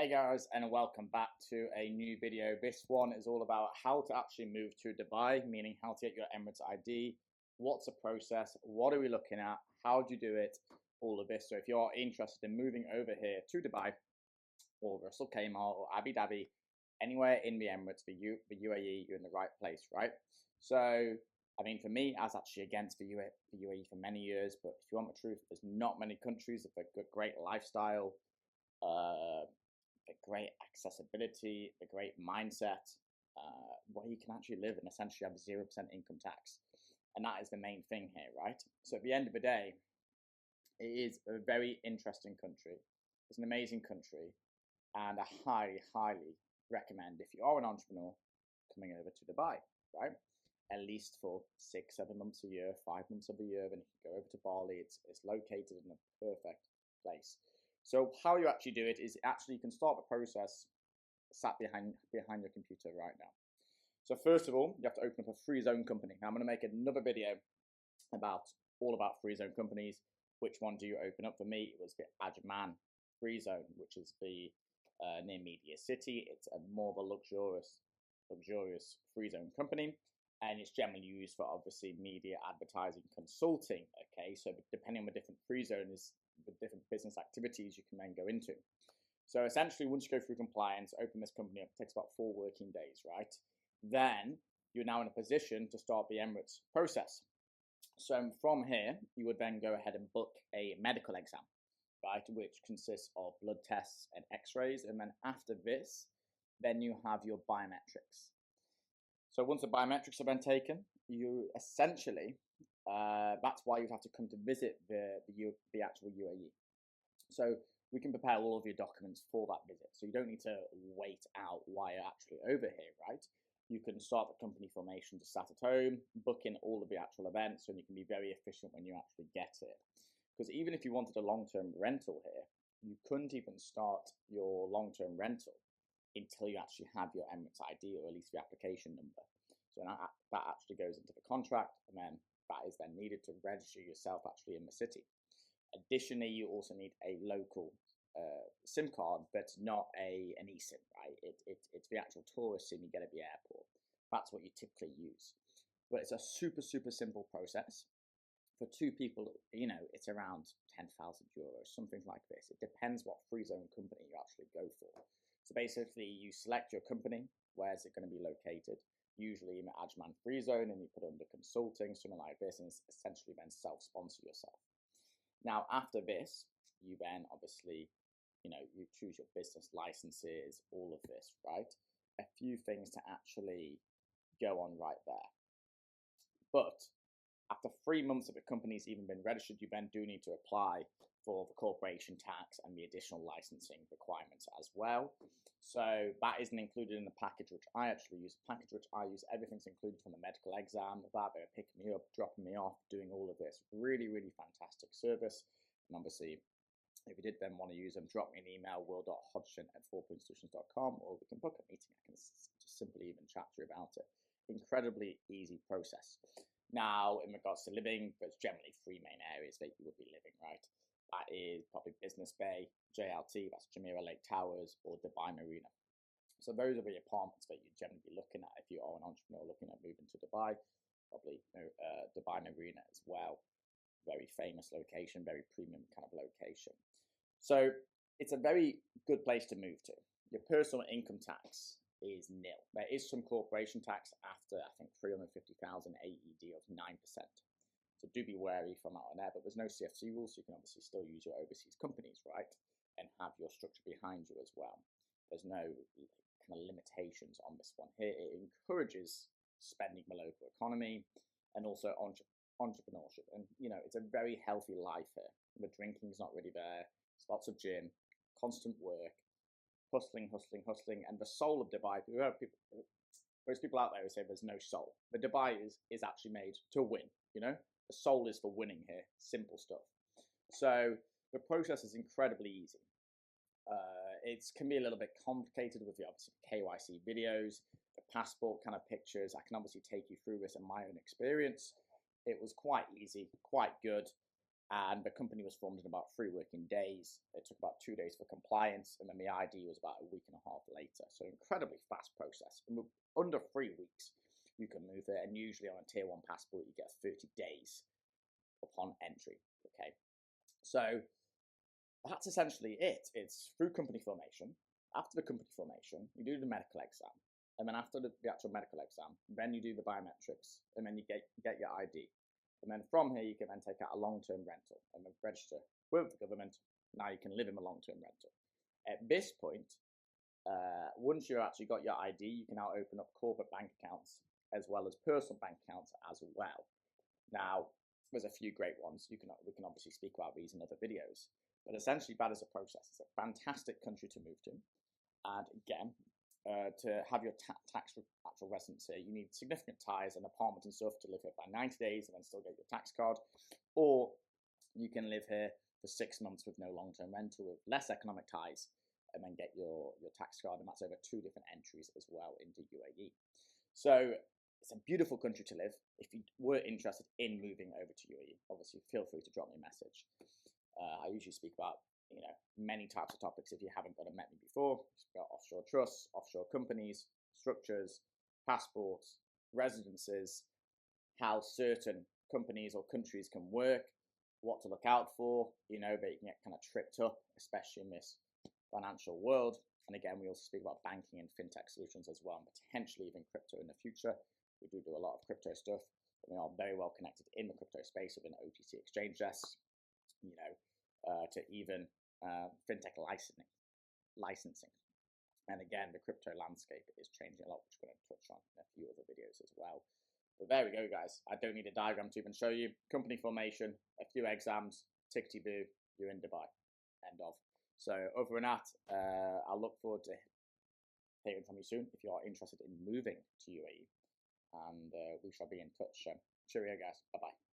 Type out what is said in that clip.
Hey guys, and welcome back to a new video. This one is all about how to actually move to Dubai, meaning how to get your Emirates ID, what's the process, what are we looking at, how do you do it, all of this. So if you're interested in moving over here to Dubai or Ras Al Khaimah or Abu Dhabi, anywhere in the Emirates, the UAE, you're in the right place, right? So, I mean, for me, I was actually against the UAE for many years, but if you want the truth, there's not many countries with a great lifestyle, the great accessibility, the great mindset, where you can actually live and essentially have 0% income tax. And that is the main thing here, right? So at the end of the day, it is a very interesting country. It's an amazing country. And I highly, highly recommend if you are an entrepreneur coming over to Dubai, right? At least for 6, 7 months a year, 5 months of the year. Then if you go over to Bali, it's located in a perfect place. So how you actually do it is actually you can start the process sat behind your computer right now. So first of all, you have to open up a free zone company. Now I'm going to make another video about all about free zone companies. Which one do you open up? For me, it was the Ajman free zone, which is the near Media City. It's a more of a luxurious free zone company, and it's generally used for obviously media advertising consulting. Okay, so depending on the different free zones, the different business activities you can then go into. So essentially, once you go through compliance, open this company up, it takes about 4 working days, right? Then you're now in a position to start the Emirates process. So from here, you would then go ahead and book a medical exam, right, which consists of blood tests and x-rays. And then after this, then you have your biometrics. So once the biometrics have been taken, you essentially, that's why you have to come to visit the actual UAE. So we can prepare all of your documents for that visit. So you don't need to wait out while you're actually over here, right? You can start the company formation just sat at home, book in all of the actual events, and you can be very efficient when you actually get here. Because even if you wanted a long-term rental here, you couldn't even start your long-term rental until you actually have your Emirates ID, or at least the application number. So that actually goes into the contract, and then that is then needed to register yourself actually in the city. Additionally, you also need a local SIM card, but not an eSIM, right? It's the actual tourist SIM you get at the airport. That's what you typically use. But it's a super, super simple process. For 2 people, you know, it's around 10,000 euros, something like this. It depends what free zone company you actually go for. So basically, you select your company, where's it going to be located, usually in the Ajman free zone, and you put under consulting, something like this, and essentially then self-sponsor yourself. Now, after this, you then obviously, you know, you choose your business licenses, all of this, right? A few things to actually go on right there. But after 3 months of the company's even been registered, you then do need to apply for the corporation tax and the additional licensing requirements as well. So that isn't included in the package which I actually use. The package which I use, everything's included from the medical exam, that they're picking me up, dropping me off, doing all of this. Really, really fantastic service. And obviously, if you did then want to use them, drop me an email, will.hodgson@4pointsolutions.com, or we can book a meeting. I can just simply even chat to you about it. Incredibly easy process. Now, in regards to living, there's generally 3 main areas that you would be living, right? That is probably Business Bay, JLT, that's Jumeirah Lake Towers, or Dubai Marina. So those are the apartments that you'd generally be looking at if you are an entrepreneur looking at moving to Dubai. Probably Dubai Marina as well. Very famous location, very premium kind of location. So it's a very good place to move to. Your personal income tax is nil. There is some corporation tax after, I think, 350,000 AED of 9%. So do be wary from that on there, but there's no CFC rules, so you can obviously still use your overseas companies, right? And have your structure behind you as well. There's no kind of limitations on this one here. It encourages spending the local economy and also entrepreneurship. And, you know, it's a very healthy life here. The drinking's not really there. It's lots of gin, constant work, hustling. And the soul of Dubai, there's people out there who say there's no soul. But Dubai is actually made to win, you know? The soul is for winning here. Simple stuff. So the process is incredibly easy. It can be a little bit complicated with the obviously KYC videos, the passport kind of pictures. I can obviously take you through this in my own experience. It was quite easy, quite good. And the company was formed in about 3 working days. It took about 2 days for compliance, and then the ID was about a week and a half later. So incredibly fast process. Under 3 weeks, you can move it, and usually on a tier 1 passport, you get 30 days upon entry. Okay, so that's essentially it. It's through company formation. After the company formation, you do the medical exam, and then after the actual medical exam, then you do the biometrics, and then you get your ID. And then from here, you can then take out a long-term rental and then register with the government. Now you can live in a long-term rental. At this point, once you've actually got your ID, you can now open up corporate bank accounts as well as personal bank accounts as well. Now, there's a few great ones. We can obviously speak about these in other videos. But essentially, that is a process. It's a fantastic country to move to. And again, to have your tax actual residence here, you need significant ties and apartment and stuff to live here by 90 days and then still get your tax card. Or you can live here for 6 months with no long-term rental with less economic ties and then get your tax card. And that's over 2 different entries as well into UAE. So it's a beautiful country to live. If you were interested in moving over to UAE, obviously feel free to drop me a message. I usually speak about many types of topics. If you haven't met me before, we've got offshore trusts, offshore companies, structures, passports, residences, how certain companies or countries can work, what to look out for, that you can get kind of tripped up, especially in this financial world. And again, we also speak about banking and fintech solutions as well, and potentially even crypto in the future. We do a lot of crypto stuff, and we are very well connected in the crypto space within OTC exchange desks, to even fintech licensing. And again, the crypto landscape is changing a lot, which we're going to touch on in a few other videos as well. But there we go, guys. I don't need a diagram to even show you. Company formation, a few exams, tickety-boo, you're in Dubai. End of. So over and out, I'll look forward to hearing from you soon if you are interested in moving to UAE. And we shall be in touch. Cheerio, guys. Bye-bye.